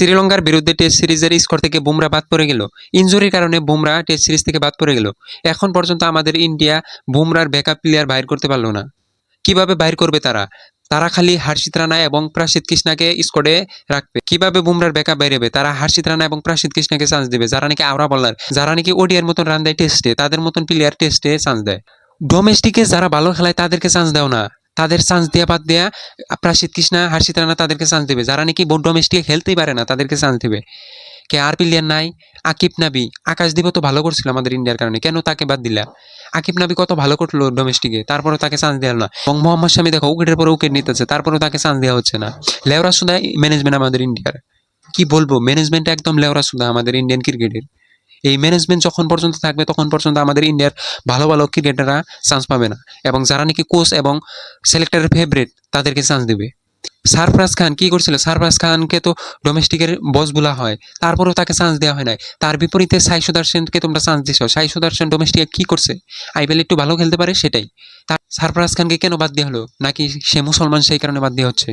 শ্রীলঙ্কার বিরুদ্ধে টেস্ট সিরিজের স্কোর থেকে বুমরা বাদ পড়ে গেল। ইনজুরির কারণে বুমরা টেস্ট সিরিজ থেকে বাদ পড়ে গেল। এখন পর্যন্ত আমাদের ইন্ডিয়া বুমরার ব্যাকআপ প্লেয়ার বাইর করতে পারলো না। কিভাবে বাইর করবে তারা? তারা খালি হার্ষিত রানা এবং প্রাসিদ কৃষ্ণাকে স্কোয়াডে রাখবে। কিভাবে বুমরার ব্যাকআপ বাইরেবে? তারা হার্ষিত রানা এবং প্রাসিদ কৃষ্ণাকে চান্স দেবে, যারা নাকি আওরা বলার, যারা নাকি ওডিআর মতন রান দেয় টেস্টে, তাদের মতন প্লেয়ার টেস্টে চান্স দেয়। ডোমেস্টিকে যারা ভালো খেলায় তাদেরকে চান্স দাও না। তাদের চান্স দেওয়া বাদ দেয়া প্রাসিদ কৃষ্ণা, হার্ষিত রানা তাদেরকে চান্স দেবে। যারা নাকি ডোমেস্টিকে খেলতেই পারে না তাদেরকে চান্স দেবে। কে আর প্লেয়ার নাই? আকিব নাবি, আকাশদীপও তো ভালো করছিল আমাদের ইন্ডিয়ার কারণে, কেন তাকে বাদ দিলা? আকিব নাবি কত ভালো করলো ডোমেস্টিকে, তারপরেও তাকে চান্স দেওয়া না। এবং মোহাম্মদ শামি দেখো উইকেটের পরে উইকেট নিতেছে, তারপরেও তাকে চান্স দেওয়া হচ্ছে না। লেওরা সুদা ম্যানেজমেন্ট আমাদের ইন্ডিয়ার, কি বলবো, ম্যানেজমেন্ট একদম লেওরা সুদা আমাদের ইন্ডিয়ান ক্রিকেটের। এই ম্যানেজমেন্ট যখন পর্যন্ত থাকবে তখন পর্যন্ত আমাদের ইন্ডিয়ার ভালো ভালো ক্রিকেটাররা চান্স পাবে না, এবং যারা নাকি কোচ এবং সিলেক্টরের ফেভারিট তাদেরকে চান্স দেবে। সারফরাজ খান কি করছিল? সারফরাজ খানকে তো ডোমেস্টিকের বস বলা হয়, তারপরেও তাকে চান্স দেওয়া হয় নাই। তার বিপরীতে সাই সুদর্শনকে তোমরা চান্স দিছো। সাই সুদর্শন ডোমেস্টিকে কি করছে? আইপিএল একটু ভালো খেলতে পারে সেটাই। তার সারফরাজ খানকে কেন বাদ দেওয়া হলো? নাকি সে মুসলমান সেই কারণে বাদ দেওয়া হচ্ছে?